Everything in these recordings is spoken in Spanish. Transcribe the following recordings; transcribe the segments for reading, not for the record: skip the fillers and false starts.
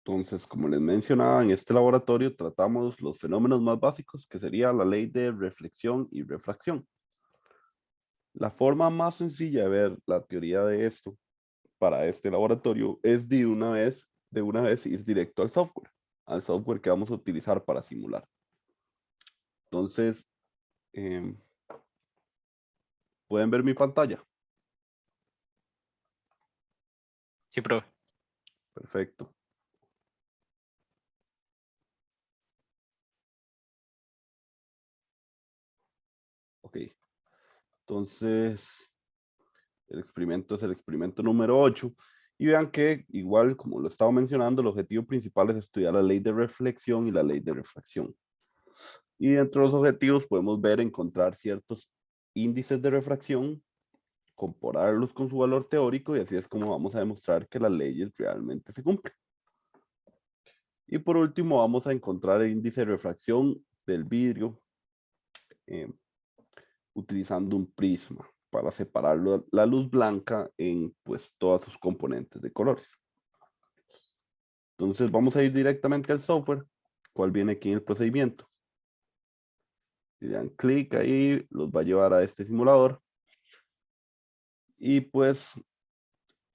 Entonces, como les mencionaba, en este laboratorio tratamos los fenómenos más básicos, que sería la ley de reflexión y refracción. La forma más sencilla de ver la teoría de esto para este laboratorio es de una vez ir directo al software que vamos a utilizar para simular. Entonces, em, pueden ver mi pantalla. Sí, profe. Perfecto. Ok. Entonces, el experimento es el experimento número 8. Y vean que, igual como lo estaba mencionando, el objetivo principal es estudiar la ley de reflexión y la ley de refracción. Y dentro de los objetivos podemos ver encontrar ciertos índices de refracción, compararlos con su valor teórico y así es como vamos a demostrar que las leyes realmente se cumplen. Y por último vamos a encontrar el índice de refracción del vidrio eh, utilizando un prisma para separar la luz blanca en pues todas sus componentes de colores. Entonces vamos a ir directamente al software, cuál viene aquí en el procedimiento. Si le dan clic ahí, los va a llevar a este simulador. Y pues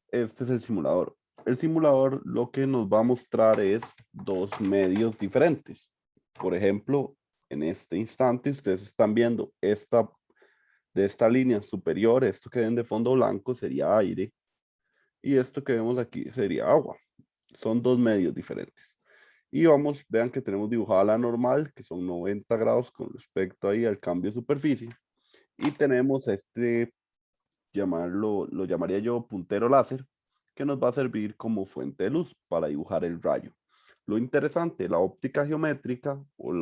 este es el simulador. El simulador lo que nos va a mostrar es dos medios diferentes. Por ejemplo, en este instante ustedes están viendo de esta línea superior, esto que ven de fondo blanco sería aire y esto que vemos aquí sería agua. Son dos medios diferentes. Y vamos, vean que tenemos dibujada la normal, que son 90 grados con respecto ahí al cambio de superficie. Y tenemos lo llamaría yo puntero láser, que nos va a servir como fuente de luz para dibujar el rayo. Lo interesante, la óptica geométrica o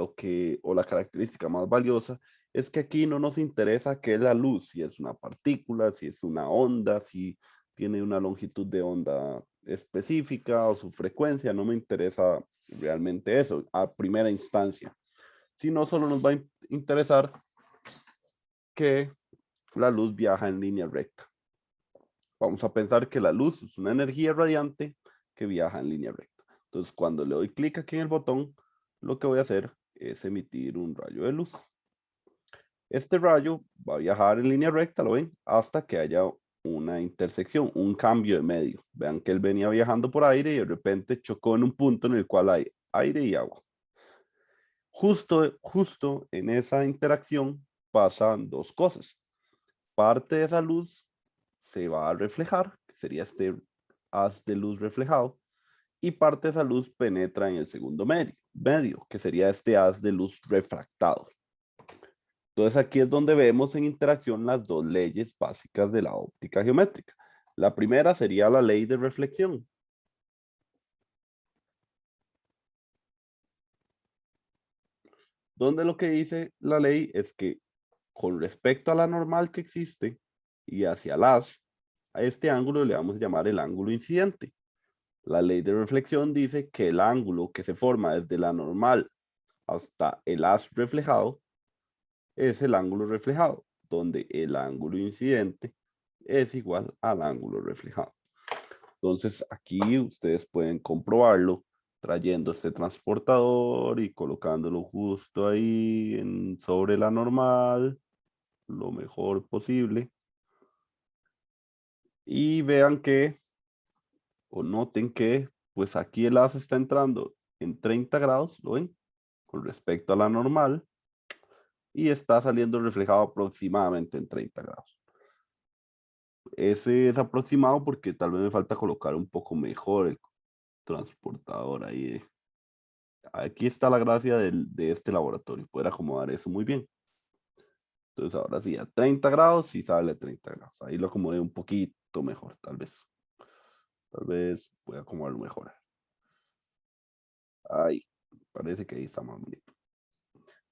la característica más valiosa es que aquí no nos interesa qué es la luz, si es una partícula, si es una onda, si tiene una longitud de onda específica o su frecuencia, no me interesa realmente eso a primera instancia, sino solo nos va a interesar que la luz viaja en línea recta. Vamos a pensar que la luz es una energía radiante que viaja en línea recta. Entonces, cuando le doy clic aquí en el botón, lo que voy a hacer es emitir un rayo de luz. Este rayo va a viajar en línea recta, ¿lo ven? Hasta que haya una intersección, un cambio de medio. Vean que él venía viajando por aire y de repente chocó en un punto en el cual hay aire y agua. Justo en esa interacción pasan dos cosas. Parte de esa luz se va a reflejar, que sería este haz de luz reflejado, y parte de esa luz penetra en el segundo medio, que sería este haz de luz refractado. Entonces aquí es donde vemos en interacción las dos leyes básicas de la óptica geométrica. La primera sería la ley de reflexión, donde lo que dice la ley es que con respecto a la normal que existe y hacia el haz, a este ángulo le vamos a llamar el ángulo incidente. La ley de reflexión dice que el ángulo que se forma desde la normal hasta el haz reflejado es el ángulo reflejado, donde el ángulo incidente es igual al ángulo reflejado. Entonces aquí ustedes pueden comprobarlo trayendo este transportador y colocándolo justo ahí sobre la normal, lo mejor posible. Y vean que, o noten que, pues aquí el haz está entrando en 30 grados, ¿lo ven? Con respecto a la normal, y está saliendo reflejado aproximadamente en 30 grados. Ese es aproximado porque tal vez me falta colocar un poco mejor el transportador ahí. Aquí está la gracia de este laboratorio, poder acomodar eso muy bien. Entonces ahora sí, a 30 grados y sale a 30 grados. Ahí lo acomodé un poquito mejor, tal vez. Tal vez voy a acomodarlo mejor. Ahí, parece que ahí está más bonito.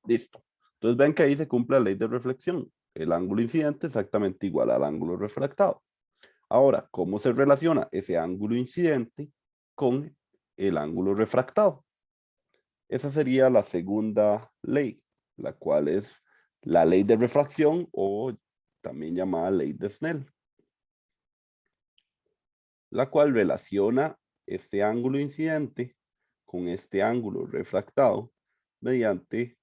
Listo. Entonces ven que ahí se cumple la ley de reflexión. El ángulo incidente es exactamente igual al ángulo refractado. Ahora, ¿cómo se relaciona ese ángulo incidente con el ángulo refractado? Esa sería la segunda ley, la cual es la ley de refracción o también llamada ley de Snell, la cual relaciona este ángulo incidente con este ángulo refractado mediante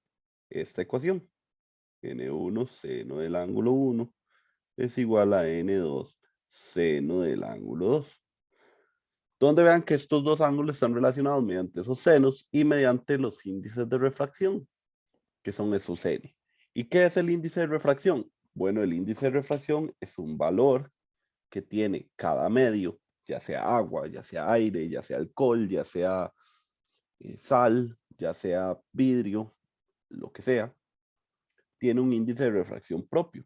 esta ecuación. N1 seno del ángulo 1 es igual a N2 seno del ángulo 2. Donde vean que estos dos ángulos están relacionados mediante esos senos y mediante los índices de refracción, que son esos N. ¿Y qué es el índice de refracción? Bueno, el índice de refracción es un valor que tiene cada medio, ya sea agua, ya sea aire, ya sea alcohol, ya sea sal, ya sea vidrio, lo que sea, tiene un índice de refracción propio.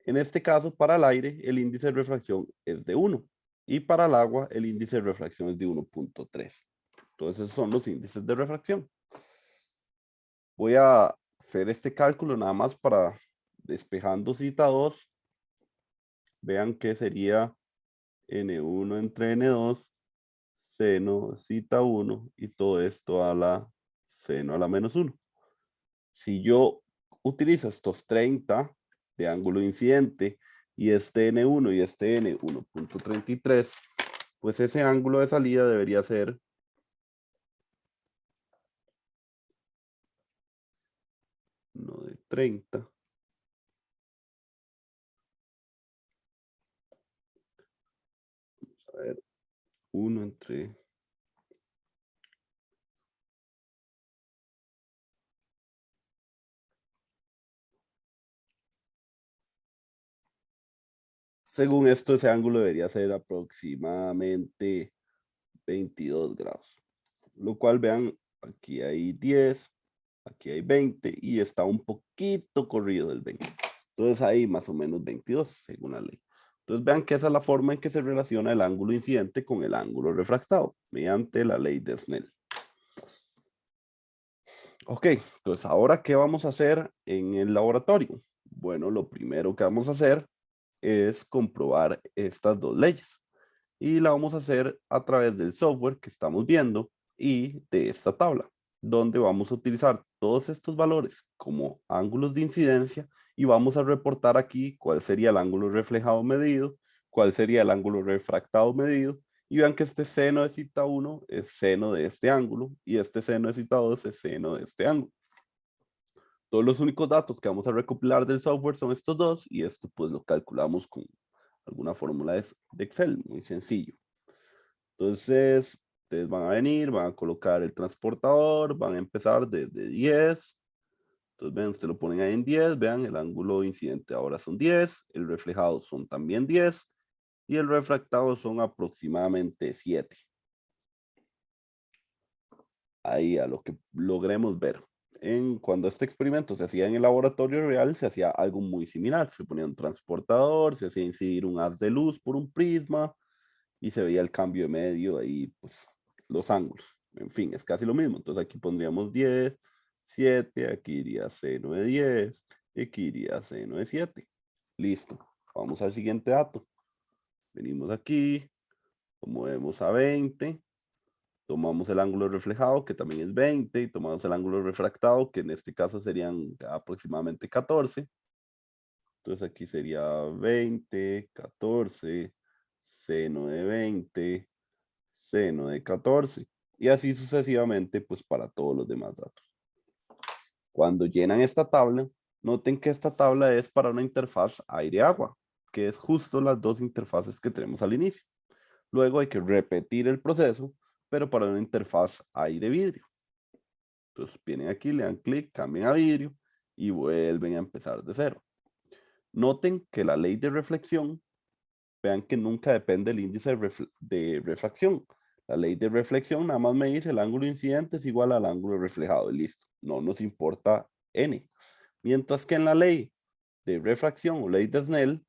En este caso, para el aire, el índice de refracción es de 1 y para el agua, el índice de refracción es de 1.3. Entonces, esos son los índices de refracción. Voy a hacer este cálculo nada más para despejando cita 2. Vean que sería N1 entre N2, seno cita 1 y todo esto a la seno a la menos 1. Si yo utilizo estos 30 de ángulo incidente y este N1 y este N1.33, pues ese ángulo de salida debería ser no de 30. A ver, 1 entre... Según esto, ese ángulo debería ser aproximadamente 22 grados. Lo cual, vean, aquí hay 10, aquí hay 20 y está un poquito corrido del 20. Entonces ahí más o menos 22 según la ley. Entonces vean que esa es la forma en que se relaciona el ángulo incidente con el ángulo refractado mediante la ley de Snell. Ok, entonces ahora ¿qué vamos a hacer en el laboratorio? Bueno, lo primero que vamos a hacer es comprobar estas dos leyes. Y la vamos a hacer a través del software que estamos viendo y de esta tabla, donde vamos a utilizar todos estos valores como ángulos de incidencia y vamos a reportar aquí cuál sería el ángulo reflejado medido, cuál sería el ángulo refractado medido, y vean que este seno de cita 1 es seno de este ángulo y este seno de cita 2 es seno de este ángulo. Todos los únicos datos que vamos a recopilar del software son estos dos y esto pues lo calculamos con alguna fórmula de Excel, muy sencillo. Entonces, ustedes van a venir, van a colocar el transportador, van a empezar desde 10. Entonces, ven, ustedes lo ponen ahí en 10, vean, el ángulo incidente ahora son 10, el reflejado son también 10 y el refractado son aproximadamente 7. Ahí a lo que logremos ver. Cuando este experimento se hacía en el laboratorio real, se hacía algo muy similar. Se ponía un transportador, se hacía incidir un haz de luz por un prisma y se veía el cambio de medio ahí, pues los ángulos. En fin, es casi lo mismo. Entonces aquí pondríamos 10, 7, aquí iría seno de 10, y aquí iría seno de 7. Listo. Vamos al siguiente dato. Venimos aquí, lo movemos a 20. Tomamos el ángulo reflejado, que también es 20, y tomamos el ángulo refractado, que en este caso serían aproximadamente 14. Entonces aquí sería 20, 14, seno de 20, seno de 14. Y así sucesivamente, pues para todos los demás datos. Cuando llenan esta tabla, noten que esta tabla es para una interfaz aire-agua, que es justo las dos interfaces que tenemos al inicio. Luego hay que repetir el proceso, pero para una interfaz aire-vidrio. Entonces vienen aquí, le dan clic, cambian a vidrio y vuelven a empezar de cero. Noten que la ley de reflexión, vean que nunca depende del índice de refracción. La ley de reflexión nada más me dice el ángulo incidente es igual al ángulo reflejado y listo. No nos importa n. Mientras que en la ley de refracción o ley de Snell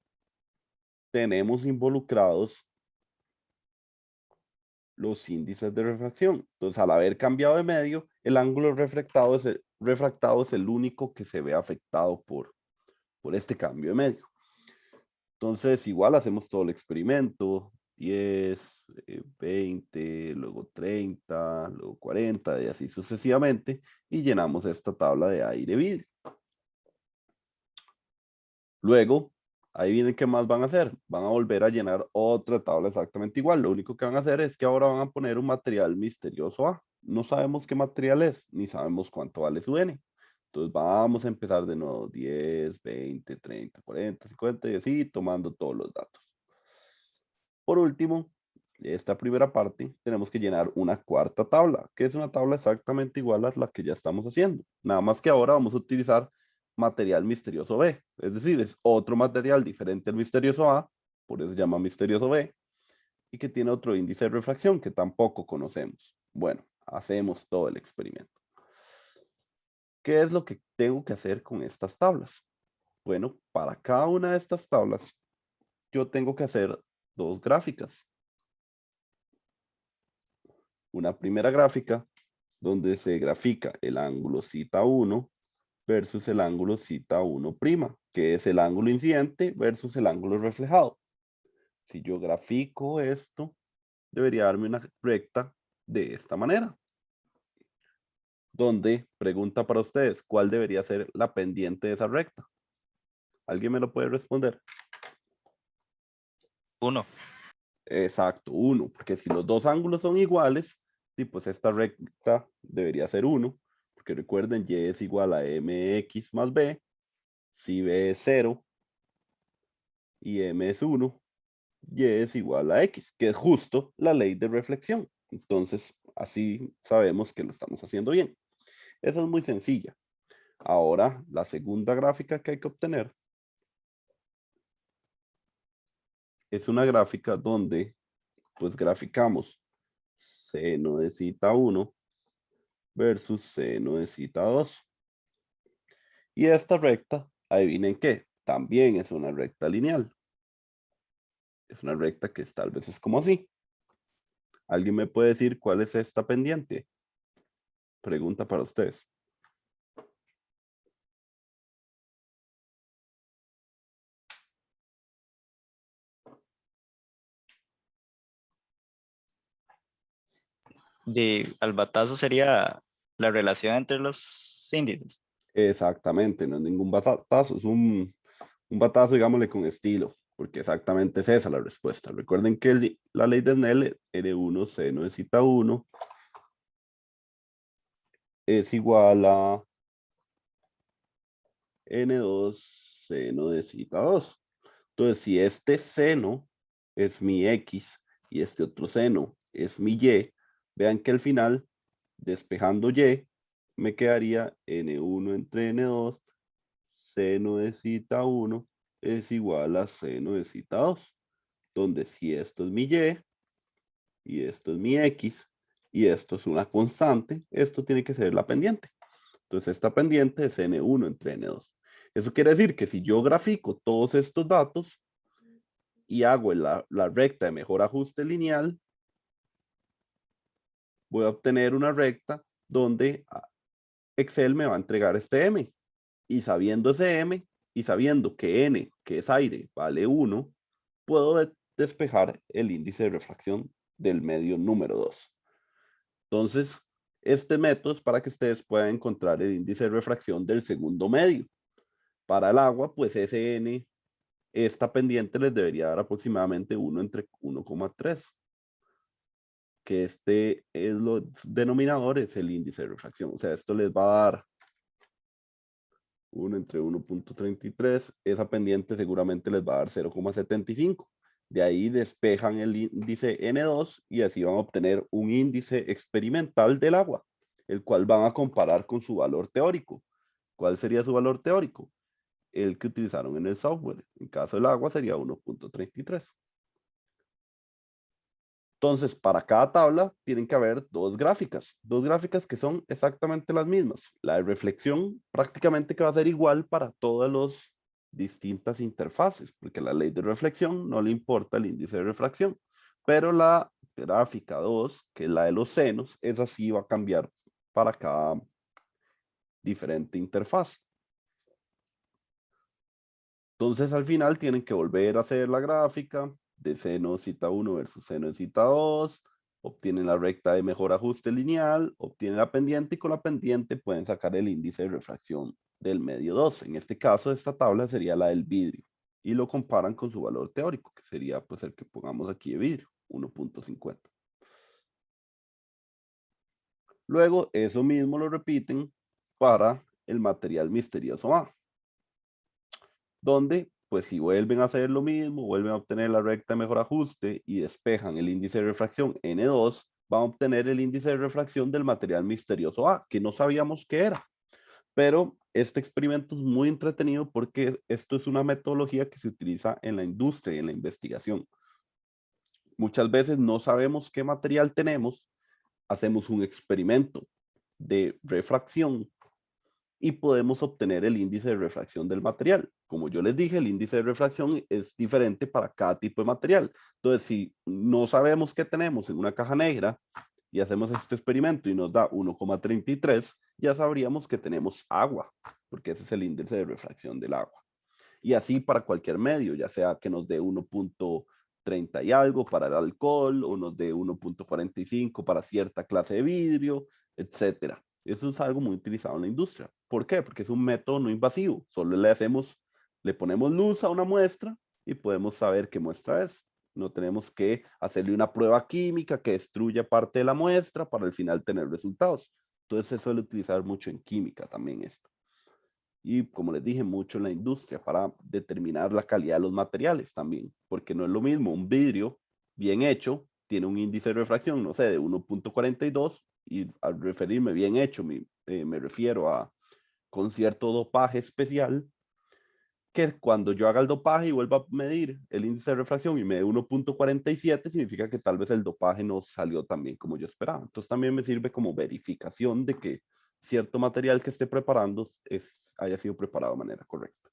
tenemos involucrados los índices de refracción. Entonces, al haber cambiado de medio, el ángulo refractado es el único que se ve afectado por este cambio de medio. Entonces, igual hacemos todo el experimento, 10, 20, luego 30, luego 40 y así sucesivamente, y llenamos esta tabla de aire-vidrio. Luego, Ahí vienen qué más van a hacer. Van a volver a llenar otra tabla exactamente igual. Lo único que van a hacer es que ahora van a poner un material misterioso A. No sabemos qué material es, ni sabemos cuánto vale su N. Entonces vamos a empezar de nuevo. 10, 20, 30, 40, 50 y así, tomando todos los datos. Por último, esta primera parte, tenemos que llenar una cuarta tabla, que es una tabla exactamente igual a la que ya estamos haciendo. Nada más que ahora vamos a utilizar material misterioso B. Es decir, es otro material diferente al misterioso A, por eso se llama misterioso B, y que tiene otro índice de refracción que tampoco conocemos. Bueno, hacemos todo el experimento. ¿Qué es lo que tengo que hacer con estas tablas? Bueno, para cada una de estas tablas, yo tengo que hacer dos gráficas. Una primera gráfica donde se grafica el ángulo cita 1 versus el ángulo cita 1', que es el ángulo incidente versus el ángulo reflejado. Si yo grafico esto, debería darme una recta de esta manera. Donde, pregunta para ustedes, ¿cuál debería ser la pendiente de esa recta? ¿Alguien me lo puede responder? 1. Exacto, 1, porque si los dos ángulos son iguales, sí, pues esta recta debería ser 1, porque recuerden, y es igual a mx más b, si b es 0 y m es 1, y es igual a x, que es justo la ley de reflexión. Entonces, así sabemos que lo estamos haciendo bien. Esa es muy sencilla. Ahora, la segunda gráfica que hay que obtener es una gráfica donde, pues, graficamos seno de cita 1 versus seno de cita 2. Y esta recta, adivinen qué, también es una recta lineal. Es una recta que tal vez es como así. ¿Alguien me puede decir cuál es esta pendiente? Pregunta para ustedes. Al batazo sería la relación entre los índices. Exactamente, no es ningún batazo, es un batazo, digámosle, con estilo, porque exactamente es esa la respuesta. Recuerden que la ley de Snell, N1 seno de cita 1 es igual a N2 seno de cita 2. Entonces, si este seno es mi X y este otro seno es mi Y, vean que al final, despejando Y, me quedaría N1 entre N2, seno de cita 1 es igual a seno de cita 2, donde si esto es mi y esto es mi X y esto es una constante, esto tiene que ser la pendiente. Entonces esta pendiente es N1 entre N2. Eso quiere decir que si yo grafico todos estos datos y hago la recta de mejor ajuste lineal, voy a obtener una recta donde Excel me va a entregar este M. Y sabiendo ese M y sabiendo que N, que es aire, vale 1, puedo despejar el índice de refracción del medio número 2. Entonces, este método es para que ustedes puedan encontrar el índice de refracción del segundo medio. Para el agua, pues SN, esta pendiente les debería dar aproximadamente 1 entre 1,3, que este es lo denominador, es el índice de refracción. O sea, esto les va a dar 1 entre 1,33. Esa pendiente seguramente les va a dar 0,75. De ahí despejan el índice N2 y así van a obtener un índice experimental del agua, el cual van a comparar con su valor teórico. ¿Cuál sería su valor teórico? El que utilizaron en el software. En caso del agua sería 1,33. Entonces, para cada tabla tienen que haber dos gráficas que son exactamente las mismas. La de reflexión prácticamente que va a ser igual para todas las distintas interfaces, porque la ley de reflexión no le importa el índice de refracción, pero la gráfica 2, que es la de los senos, esa sí va a cambiar para cada diferente interfaz. Entonces, al final tienen que volver a hacer la gráfica de seno cita 1 versus seno cita 2, obtienen la recta de mejor ajuste lineal, obtienen la pendiente y con la pendiente pueden sacar el índice de refracción del medio 2. En este caso, esta tabla sería la del vidrio. y lo comparan con su valor teórico, que sería pues el que pongamos aquí de vidrio, 1.50. Luego, eso mismo lo repiten para el material misterioso A, donde, pues si vuelven a hacer lo mismo, vuelven a obtener la recta de mejor ajuste y despejan el índice de refracción N2, van a obtener el índice de refracción del material misterioso A, que no sabíamos qué era. Pero este experimento es muy entretenido porque esto es una metodología que se utiliza en la industria y en la investigación. Muchas veces no sabemos qué material tenemos, hacemos un experimento de refracción y podemos obtener el índice de refracción del material. Como yo les dije, el índice de refracción es diferente para cada tipo de material. Entonces, si no sabemos qué tenemos en una caja negra y hacemos este experimento y nos da 1,33, ya sabríamos que tenemos agua, porque ese es el índice de refracción del agua. Y así para cualquier medio, ya sea que nos dé 1.30 y algo para el alcohol, o nos dé 1.45 para cierta clase de vidrio, etcétera. Eso es algo muy utilizado en la industria. ¿Por qué? Porque es un método no invasivo. Solo le ponemos luz a una muestra y podemos saber qué muestra es. No tenemos que hacerle una prueba química que destruya parte de la muestra para al final tener resultados. Entonces se suele utilizar mucho en química también esto. Y como les dije, mucho en la industria para determinar la calidad de los materiales también, porque no es lo mismo un vidrio bien hecho, tiene un índice de refracción, no sé, de 1.42 y al referirme bien hecho me refiero a con cierto dopaje especial, que cuando yo haga el dopaje y vuelva a medir el índice de refracción y me dé 1.47, significa que tal vez el dopaje no salió tan bien como yo esperaba. Entonces también me sirve como verificación de que cierto material que esté preparando haya sido preparado de manera correcta.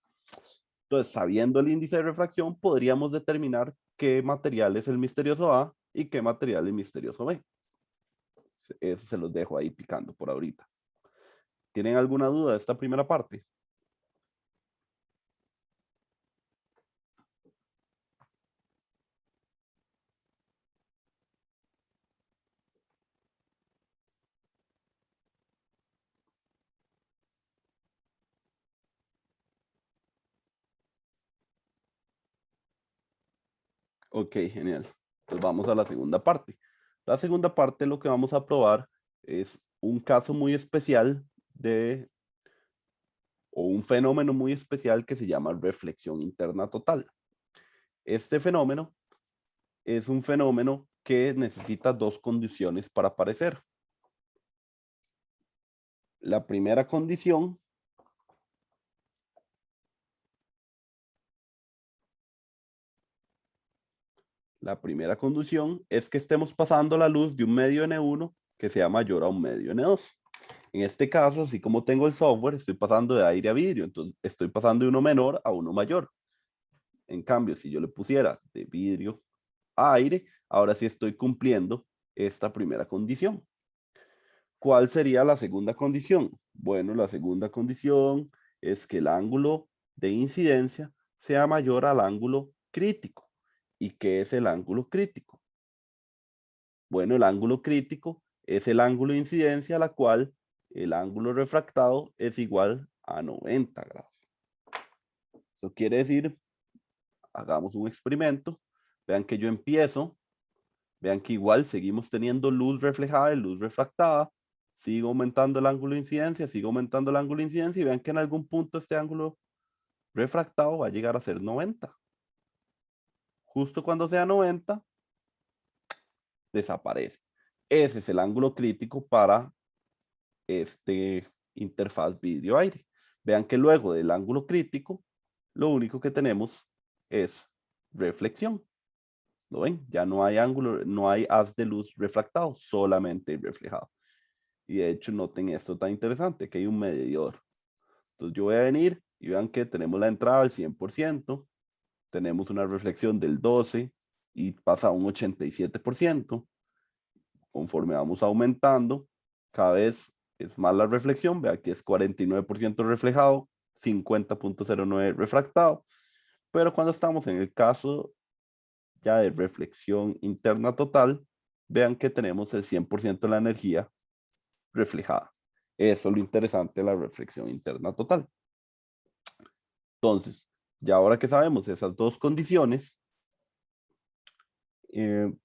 Entonces, sabiendo el índice de refracción, podríamos determinar qué material es el misterioso A y qué material es el misterioso B. Eso se los dejo ahí picando por ahorita. ¿Tienen alguna duda de esta primera parte? Ok, genial. Pues vamos a la segunda parte. La segunda parte lo que vamos a probar es un caso muy especial o un fenómeno muy especial que se llama reflexión interna total. Este fenómeno es un fenómeno que necesita dos condiciones para aparecer. La primera condición es que estemos pasando la luz de un medio N1 que sea mayor a un medio N2. En este caso, así como tengo el software, estoy pasando de aire a vidrio, entonces estoy pasando de uno menor a uno mayor. En cambio, si yo le pusiera de vidrio a aire, ahora sí estoy cumpliendo esta primera condición. ¿Cuál sería la segunda condición? Bueno, la segunda condición es que el ángulo de incidencia sea mayor al ángulo crítico. ¿Y qué es el ángulo crítico? Bueno, el ángulo crítico es el ángulo de incidencia a la cual el ángulo refractado es igual a 90 grados. Eso quiere decir, hagamos un experimento, vean que yo empiezo, vean que igual seguimos teniendo luz reflejada y luz refractada, sigo aumentando el ángulo de incidencia, sigo aumentando el ángulo de incidencia y vean que en algún punto este ángulo refractado va a llegar a ser 90. Justo cuando sea 90, desaparece. Ese es el ángulo crítico para este interfaz vidrio-aire. Vean que luego del ángulo crítico, lo único que tenemos es reflexión. ¿Lo ven? Ya no hay ángulo, no hay haz de luz refractado, solamente reflejado. Y de hecho, noten esto tan interesante, que hay un medidor. Entonces yo voy a venir y vean que tenemos la entrada al 100%, tenemos una reflexión del 12% y pasa a un 87%. Conforme vamos aumentando, cada vez es más la reflexión. Vea que es 49% reflejado, 50.09 refractado. Pero cuando estamos en el caso ya de reflexión interna total, vean que tenemos el 100% de la energía reflejada. Eso es lo interesante de la reflexión interna total. Entonces, Ya ahora que sabemos esas dos condiciones,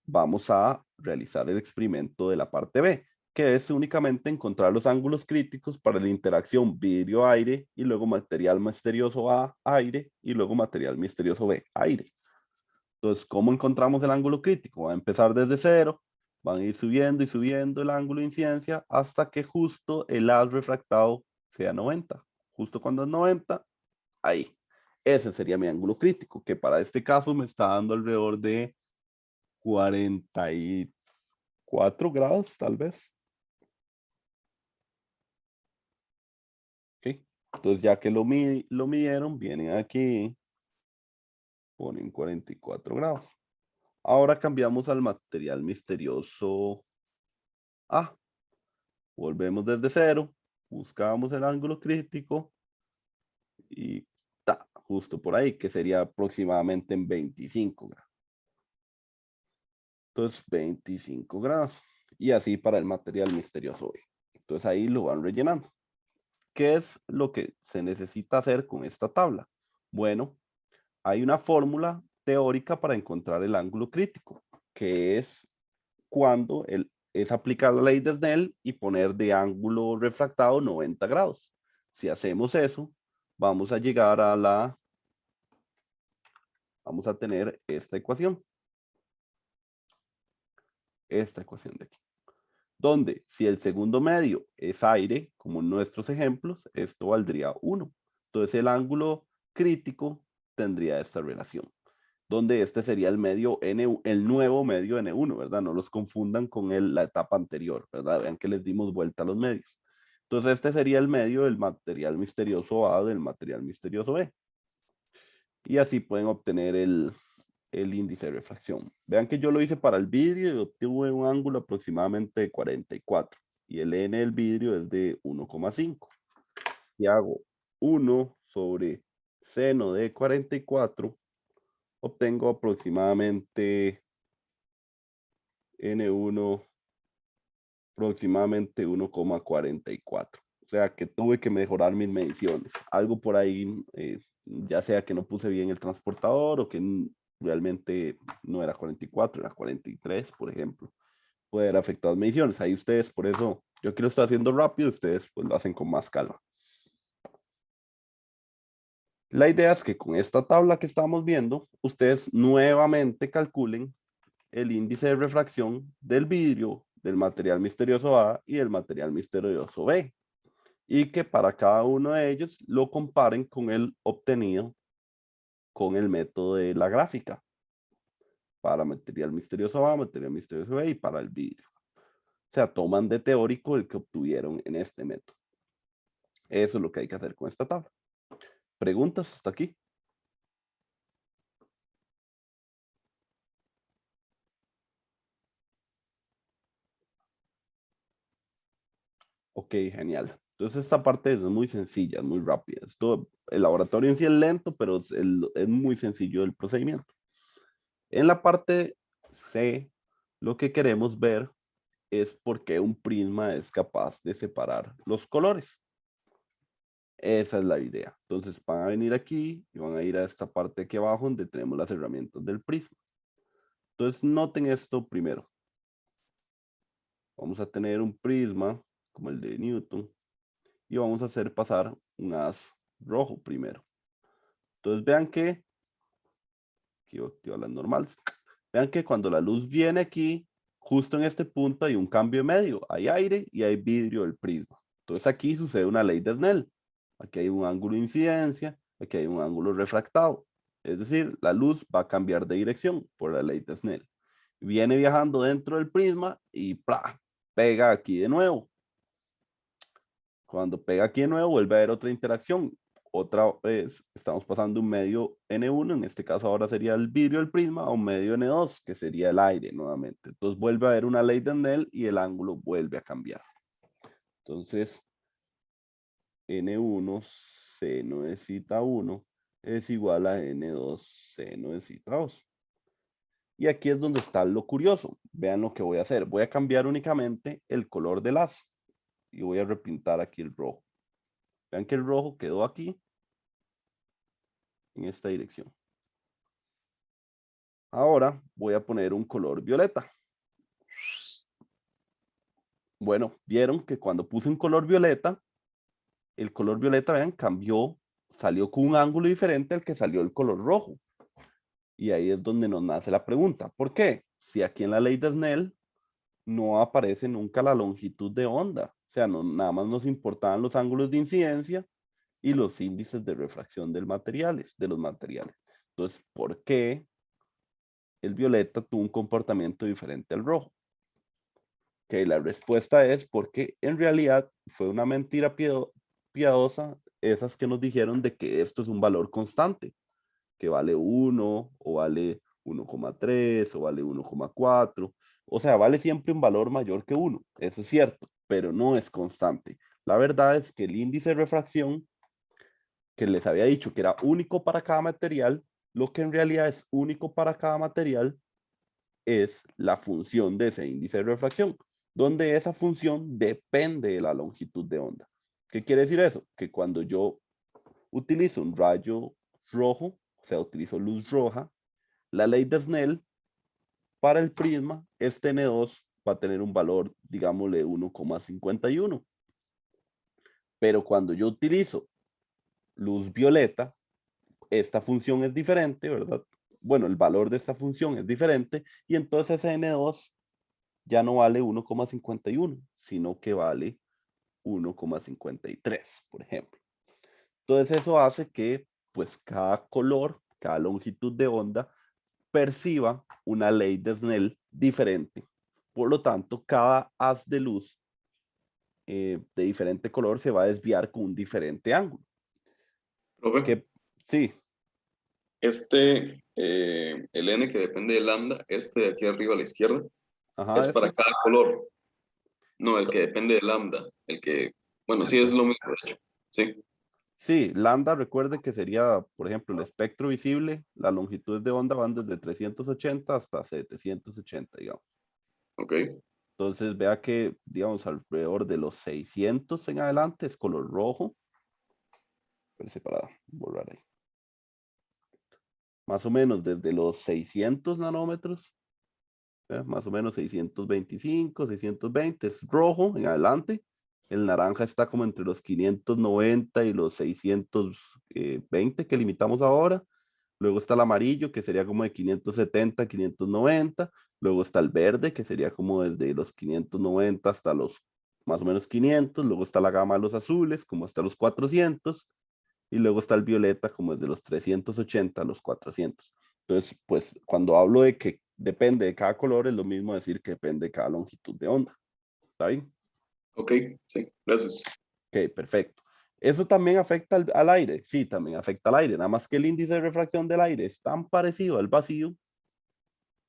vamos a realizar el experimento de la parte B, que es únicamente encontrar los ángulos críticos para la interacción vidrio-aire y luego material misterioso A, aire, y luego material misterioso B, aire. Entonces, ¿cómo encontramos el ángulo crítico? Va a empezar desde cero, van a ir subiendo y subiendo el ángulo de incidencia hasta que justo el haz refractado sea 90. Justo cuando es 90, ahí. Ese sería mi ángulo crítico, que para este caso me está dando alrededor de 44 grados, tal vez. ¿Okay? Entonces, ya que lo midieron, vienen aquí, ponen 44 grados. Ahora cambiamos al material misterioso A. Volvemos desde cero, buscamos el ángulo crítico y justo por ahí, que sería aproximadamente en 25 grados. Entonces, 25 grados. Y así para el material misterioso B. Entonces ahí lo van rellenando. ¿Qué es lo que se necesita hacer con esta tabla? Bueno, hay una fórmula teórica para encontrar el ángulo crítico, que es cuando es aplicar la ley de Snell y poner de ángulo refractado 90 grados. Si hacemos eso, vamos a llegar vamos a tener esta ecuación de aquí, donde si el segundo medio es aire, como en nuestros ejemplos, esto valdría 1. Entonces el ángulo crítico tendría esta relación, donde este sería el medio N, el nuevo medio N1, ¿verdad? No los confundan con la etapa anterior, ¿verdad? Vean que les dimos vuelta a los medios. Entonces este sería el medio del material misterioso A del material misterioso B. Y así pueden obtener el índice de refracción. Vean que yo lo hice para el vidrio y obtuve un ángulo aproximadamente de 44 y el N del vidrio es de 1,5. Si hago 1 sobre seno de 44, obtengo aproximadamente N1, aproximadamente 1,44. O sea que tuve que mejorar mis mediciones. Algo por ahí, ya sea que no puse bien el transportador o que realmente no era 44, era 43, por ejemplo. Puede haber afectado las mediciones. Ahí ustedes, por eso, yo quiero estar haciendo rápido, ustedes pues lo hacen con más calma. La idea es que con esta tabla que estamos viendo, ustedes nuevamente calculen el índice de refracción del vidrio, del material misterioso A y del material misterioso B. Y que para cada uno de ellos lo comparen con el obtenido con el método de la gráfica. Para material misterioso A, material misterioso B y para el vidrio. O sea, toman de teórico el que obtuvieron en este método. Eso es lo que hay que hacer con esta tabla. ¿Preguntas hasta aquí? Ok, genial. Entonces esta parte es muy sencilla, es muy rápida. El laboratorio en sí es lento, pero es muy sencillo el procedimiento. En la parte C, lo que queremos ver es por qué un prisma es capaz de separar los colores. Esa es la idea. Entonces van a venir aquí y van a ir a esta parte aquí abajo donde tenemos las herramientas del prisma. Entonces noten esto primero. Vamos a tener un prisma como el de Newton y vamos a hacer pasar un haz rojo primero. Entonces vean que, aquí voy a activar las normales, vean que cuando la luz viene aquí, justo en este punto hay un cambio de medio, hay aire y hay vidrio del prisma. Entonces aquí sucede una ley de Snell. Aquí hay un ángulo de incidencia, aquí hay un ángulo refractado. Es decir, la luz va a cambiar de dirección por la ley de Snell. Viene viajando dentro del prisma y ¡plá! Pega aquí de nuevo. Cuando pega aquí de nuevo, vuelve a haber otra interacción. Otra vez estamos pasando un medio N1, en este caso ahora sería el vidrio del prisma, a un medio N2, que sería el aire nuevamente. Entonces vuelve a haber una ley de Snell y el ángulo vuelve a cambiar. Entonces, N1 seno de cita 1 es igual a N2 seno de cita 2. Y aquí es donde está lo curioso. Vean lo que voy a hacer. Voy a cambiar únicamente el color del haz y voy a repintar aquí el rojo. Vean que el rojo quedó aquí. en esta dirección. Ahora voy a poner un color violeta. Bueno, vieron que cuando puse un color violeta, el color violeta, vean, cambió, salió con un ángulo diferente al que salió el color rojo. Y ahí es donde nos nace la pregunta. ¿Por qué? Si aquí en la ley de Snell no aparece nunca la longitud de onda. O sea, no, nada más nos importaban los ángulos de incidencia y los índices de refracción de los materiales. Entonces, ¿por qué el violeta tuvo un comportamiento diferente al rojo? Que la respuesta es porque en realidad fue una mentira piadosa esas que nos dijeron de que esto es un valor constante, que vale 1 o vale 1,3 o vale 1,4. O sea, vale siempre un valor mayor que 1. Eso es cierto, pero no es constante. La verdad es que el índice de refracción, que les había dicho que era único para cada material, lo que en realidad es único para cada material es la función de ese índice de refracción, donde esa función depende de la longitud de onda. ¿Qué quiere decir eso? Que cuando yo utilizo un rayo rojo, o sea, utilizo luz roja, la ley de Snell para el prisma, este N2 va a tener un valor, digámosle, 1,51. Pero cuando yo utilizo luz violeta, esta función es diferente, ¿verdad? Bueno, el valor de esta función es diferente y entonces ese N2 ya no vale 1,51, sino que vale 1,53, por ejemplo. Entonces eso hace que pues cada color, cada longitud de onda perciba una ley de Snell diferente. Por lo tanto, cada haz de luz de diferente color se va a desviar con un diferente ángulo. Profe, Que, sí, el n que depende de lambda, este de aquí arriba a la izquierda, ajá, es para este, cada color. No, el que depende de lambda, el que, bueno, sí es este. lo mismo, de hecho. Sí, Sí, lambda, recuerde que sería, por ejemplo, el espectro visible, las longitudes de onda van desde 380 hasta 780, digamos. ok. Entonces, vea que, digamos, alrededor de los 600 en adelante es color rojo. Espérese para borrar ahí. Más o menos desde los 600 nanómetros, más o menos 625, 620 es rojo en adelante. El naranja está como entre los 590 y los 620 que limitamos ahora. Luego está el amarillo, que sería como de 570 a 590. Luego está el verde, que sería como desde los 590 hasta los más o menos 500. Luego está la gama de los azules, como hasta los 400. Y luego está el violeta, como desde los 380 a los 400. Entonces, pues cuando hablo de que depende de cada color, es lo mismo decir que depende de cada longitud de onda. ¿Está bien? Ok, sí, gracias. Ok, perfecto. ¿Eso también afecta al aire? Sí, también afecta al aire. Nada más que el índice de refracción del aire es tan parecido al vacío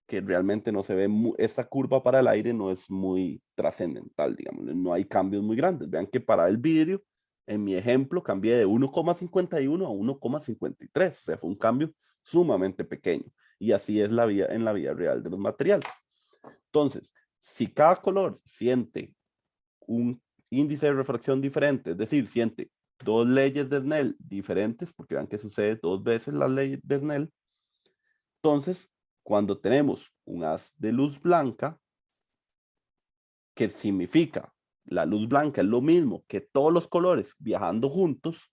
que realmente no se ve, esta curva para el aire no es muy trascendental, digamos, no hay cambios muy grandes. Vean que para el vidrio, en mi ejemplo, cambié de 1,51 a 1,53, o sea, fue un cambio sumamente pequeño. Y así es la vida en la vida real de los materiales. Entonces, si cada color siente un índice de refracción diferente, es decir, siente dos leyes de Snell diferentes, porque vean que sucede dos veces la ley de Snell, entonces, cuando tenemos un haz de luz blanca, que significa la luz blanca es lo mismo que todos los colores viajando juntos,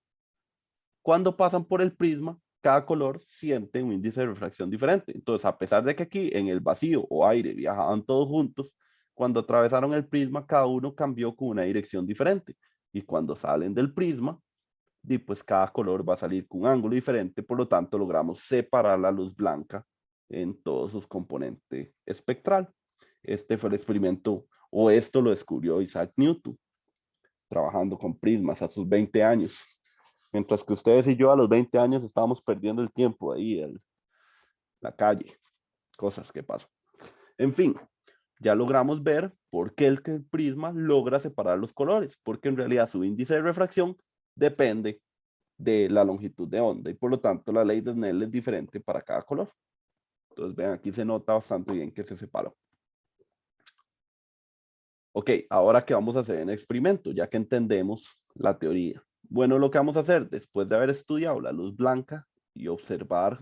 cuando pasan por el prisma, cada color siente un índice de refracción diferente. Entonces, a pesar de que aquí en el vacío o aire viajaban todos juntos, cuando atravesaron el prisma, cada uno cambió con una dirección diferente. Y cuando salen del prisma, pues cada color va a salir con un ángulo diferente, por lo tanto logramos separar la luz blanca en todos sus componentes espectral. Este fue el experimento, o esto lo descubrió Isaac Newton, trabajando con prismas a sus 20 años. Mientras que ustedes y yo a los 20 años estábamos perdiendo el tiempo ahí en la calle, cosas que pasan. En fin, ya logramos ver por qué el prisma logra separar los colores, porque en realidad su índice de refracción depende de la longitud de onda y por lo tanto la ley de Snell es diferente para cada color. Entonces vean, aquí se nota bastante bien que se separó. Ok, ahora qué vamos a hacer en el experimento, ya que entendemos la teoría. Bueno, lo que vamos a hacer después de haber estudiado la luz blanca y observar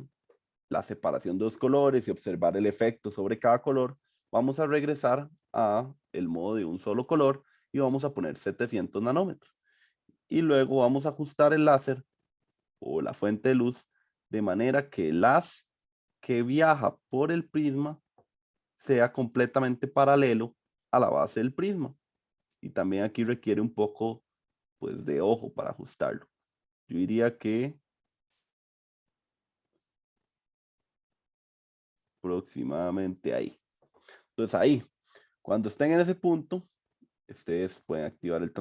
la separación de los colores y observar el efecto sobre cada color, vamos a regresar a el modo de un solo color y vamos a poner 700 nanómetros. Y luego vamos a ajustar el láser o la fuente de luz de manera que el haz que viaja por el prisma sea completamente paralelo a la base del prisma. Y también aquí requiere un poco pues de ojo para ajustarlo. Yo diría que aproximadamente ahí. Entonces ahí, cuando estén en ese punto, ustedes pueden activar el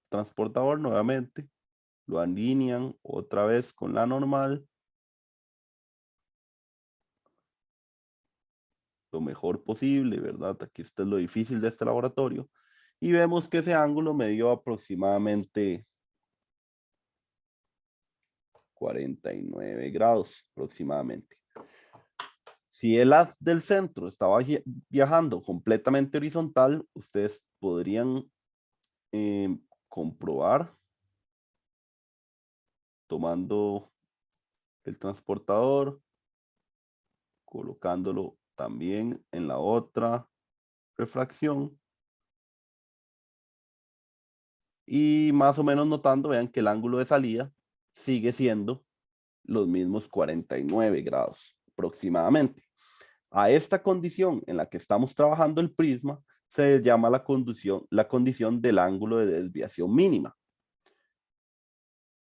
transportador nuevamente, lo alinean otra vez con la normal, lo mejor posible, ¿verdad? Aquí está lo difícil de este laboratorio, y vemos que ese ángulo me dio aproximadamente 49 grados aproximadamente. Si el haz del centro estaba viajando completamente horizontal, ustedes podrían comprobar tomando el transportador, colocándolo también en la otra refracción y más o menos notando, vean que el ángulo de salida sigue siendo los mismos 49 grados aproximadamente. A esta condición en la que estamos trabajando el prisma se llama la condición del ángulo de desviación mínima.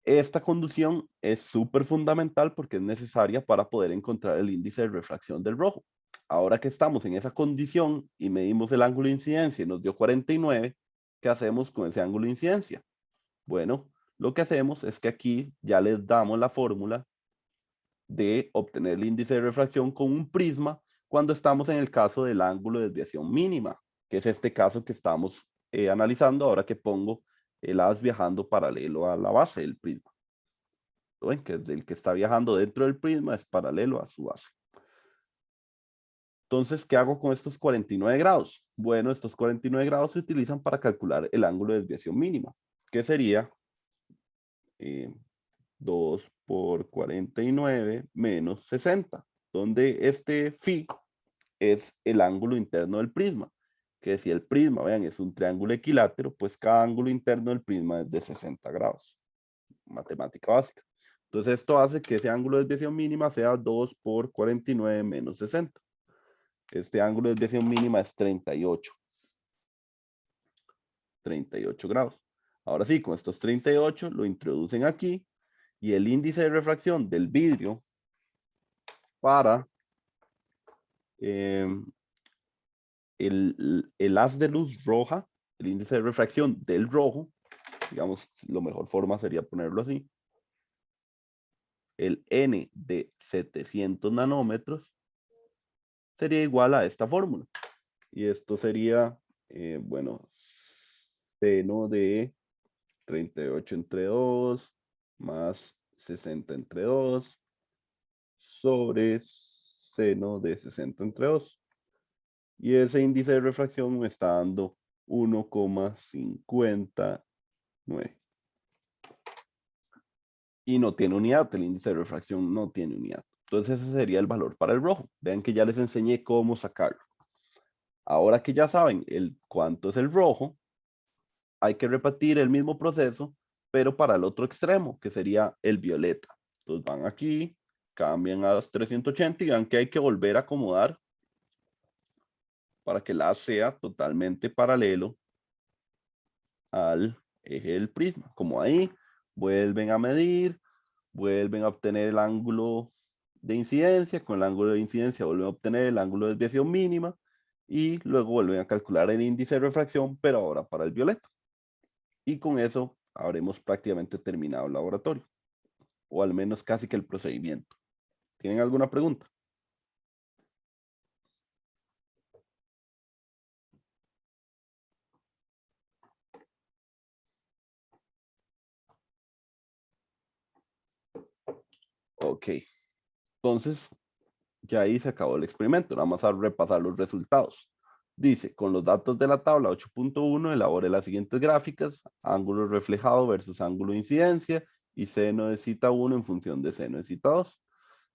Esta condición es súper fundamental porque es necesaria para poder encontrar el índice de refracción del rojo. Ahora que estamos en esa condición y medimos el ángulo de incidencia y nos dio 49, ¿qué hacemos con ese ángulo de incidencia? Bueno, lo que hacemos es que aquí ya les damos la fórmula de obtener el índice de refracción con un prisma cuando estamos en el caso del ángulo de desviación mínima, que es este caso que estamos analizando ahora que pongo el haz viajando paralelo a la base del prisma. ¿Ven? Que es el que está viajando dentro del prisma es paralelo a su base. Entonces, ¿qué hago con estos 49 grados? Bueno, estos 49 grados se utilizan para calcular el ángulo de desviación mínima, que sería 2 por 49 menos 60, donde este phi es el ángulo interno del prisma, que si el prisma, vean, es un triángulo equilátero, pues cada ángulo interno del prisma es de 60 grados. Matemática básica. Entonces esto hace que ese ángulo de desviación mínima sea 2 por 49 menos 60. Este ángulo de desviación mínima es 38 grados. Ahora sí, con estos 38 lo introducen aquí y el índice de refracción del vidrio para el haz de luz roja, el índice de refracción del rojo, digamos, la mejor forma sería ponerlo así, el N de 700 nanómetros sería igual a esta fórmula. Y esto sería, bueno, seno de 38 entre 2 más 60 entre 2 sobre seno de 60 entre 2. Y ese índice de refracción me está dando 1,59. Y no tiene unidad, el índice de refracción no tiene unidad. Entonces ese sería el valor para el rojo. Vean que ya les enseñé cómo sacarlo. Ahora que ya saben cuánto es el rojo, hay que repetir el mismo proceso, pero para el otro extremo, que sería el violeta. Entonces van aquí, cambian a los 380 y vean que hay que volver a acomodar para que la sea totalmente paralelo al eje del prisma. Como ahí, vuelven a medir, vuelven a obtener el ángulo de incidencia, con el ángulo de incidencia vuelven a obtener el ángulo de desviación mínima y luego vuelven a calcular el índice de refracción, pero ahora para el violeta. Y con eso habremos prácticamente terminado el laboratorio, o al menos casi que el procedimiento. ¿Tienen alguna pregunta? Ok, entonces ya ahí se acabó el experimento. Vamos a repasar los resultados. Dice, con los datos de la tabla 8.1, elabore las siguientes gráficas: ángulo reflejado versus ángulo de incidencia y seno de cita 1 en función de seno de cita 2.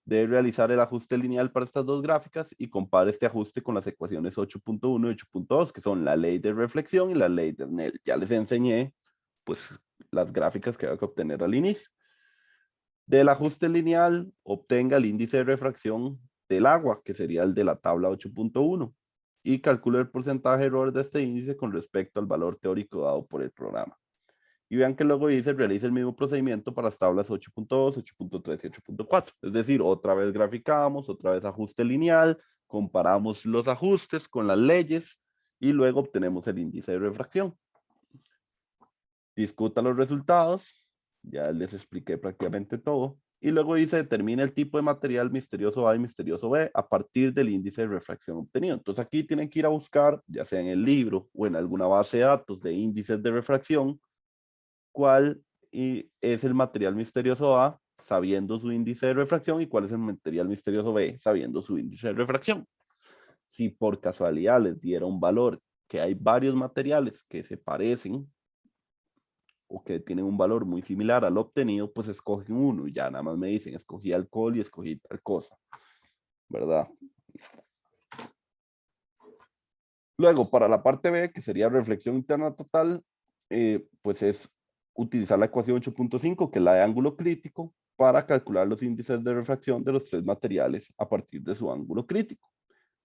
Debe realizar el ajuste lineal para estas dos gráficas y compara este ajuste con las ecuaciones 8.1 y 8.2, que son la ley de reflexión y la ley de Snell. Ya les enseñé pues, las gráficas que hay que obtener al inicio. Del ajuste lineal, obtenga el índice de refracción del agua, que sería el de la tabla 8.1, y calcule el porcentaje de error de este índice con respecto al valor teórico dado por el programa. Y vean que luego dice, realice el mismo procedimiento para las tablas 8.2, 8.3 y 8.4. Es decir, otra vez graficamos, otra vez ajuste lineal, comparamos los ajustes con las leyes y luego obtenemos el índice de refracción. Discuta los resultados, ya les expliqué prácticamente todo. Y luego dice, determina el tipo de material misterioso A y misterioso B a partir del índice de refracción obtenido. Entonces aquí tienen que ir a buscar, ya sea en el libro o en alguna base de datos de índices de refracción, cuál es el material misterioso A sabiendo su índice de refracción y cuál es el material misterioso B sabiendo su índice de refracción. Si por casualidad les diera un valor que hay varios materiales que se parecen o que tienen un valor muy similar al obtenido, pues escogen uno y ya nada más me dicen, escogí alcohol y escogí tal cosa, ¿verdad? Luego, para la parte B, que sería reflexión interna total, pues es utilizar la ecuación 8.5, que es la de ángulo crítico, para calcular los índices de refracción de los tres materiales a partir de su ángulo crítico.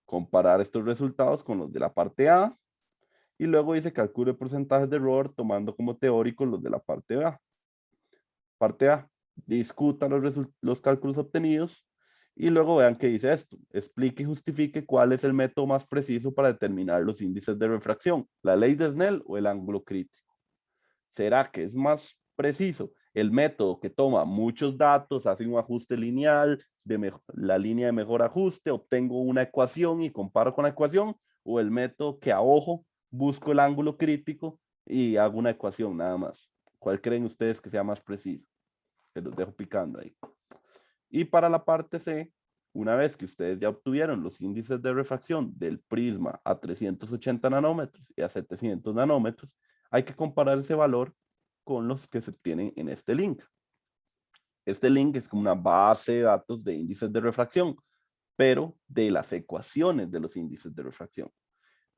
Comparar estos resultados con los de la parte A, y luego dice calcule porcentajes de error tomando como teóricos los de la parte A. Parte A, discuta los cálculos obtenidos y luego vean qué dice esto. Explique y justifique cuál es el método más preciso para determinar los índices de refracción, la ley de Snell o el ángulo crítico. ¿Será que es más preciso el método que toma muchos datos, hace un ajuste lineal, la línea de mejor ajuste, obtengo una ecuación y comparo con la ecuación, o el método que a ojo busco el ángulo crítico y hago una ecuación nada más? ¿Cuál creen ustedes que sea más preciso? Se los dejo picando ahí. Y para la parte C, una vez que ustedes ya obtuvieron los índices de refracción del prisma a 380 nanómetros y a 700 nanómetros, hay que comparar ese valor con los que se obtienen en este link. Este link es como una base de datos de índices de refracción, pero de las ecuaciones de los índices de refracción.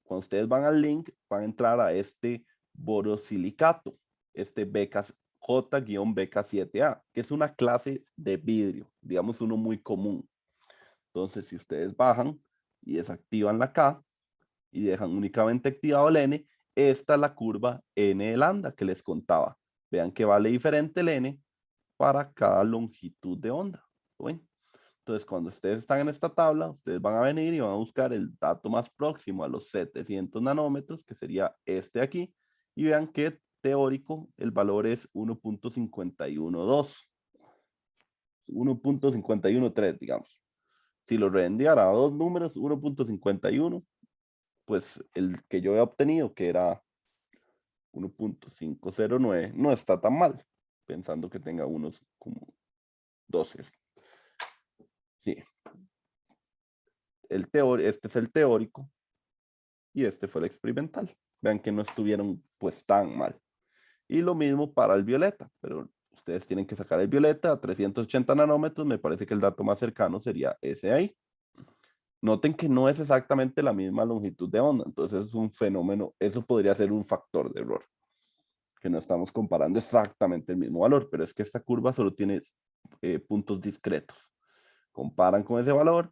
Cuando ustedes van al link, van a entrar a este borosilicato, este J-BK7A, que es una clase de vidrio, digamos uno muy común. Entonces, si ustedes bajan y desactivan la K y dejan únicamente activado el N, esta es la curva N de lambda que les contaba. Vean que vale diferente el N para cada longitud de onda. ¿Ven? Entonces, cuando ustedes están en esta tabla, ustedes van a venir y van a buscar el dato más próximo a los 700 nanómetros, que sería este aquí, y vean que teórico el valor es 1.512, 1.513, digamos. Si lo reenviara a dos números, 1.51, pues el que yo he obtenido, que era 1.509, no está tan mal, pensando que tenga unos como 12. Sí, este es el teórico y este fue el experimental. Vean que no estuvieron pues tan mal. Y lo mismo para el violeta, pero ustedes tienen que sacar el violeta a 380 nanómetros. Me parece que el dato más cercano sería ese ahí. Noten que no es exactamente la misma longitud de onda, entonces es un fenómeno, eso podría ser un factor de error, que no estamos comparando exactamente el mismo valor, pero es que esta curva solo tiene puntos discretos. Comparan con ese valor,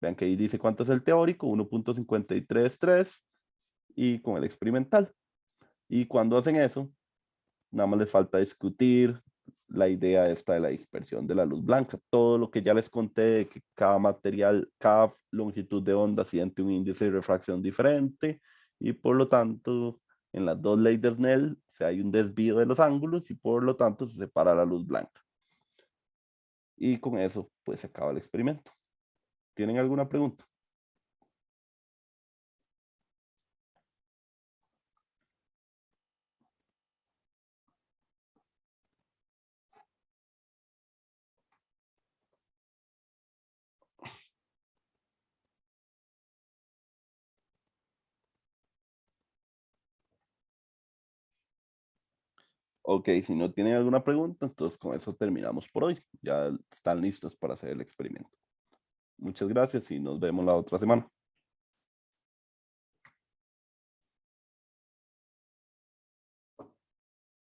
vean que ahí dice cuánto es el teórico, 1.533 y con el experimental. Y cuando hacen eso, nada más les falta discutir la idea esta de la dispersión de la luz blanca. Todo lo que ya les conté de que cada material, cada longitud de onda siente un índice de refracción diferente y por lo tanto en las dos leyes de Snell hay un desvío de los ángulos y por lo tanto se separa la luz blanca. Y con eso pues se acaba el experimento. ¿Tienen alguna pregunta? Ok, si no tienen alguna pregunta, entonces con eso terminamos por hoy. Ya están listos para hacer el experimento. Muchas gracias y nos vemos la otra semana.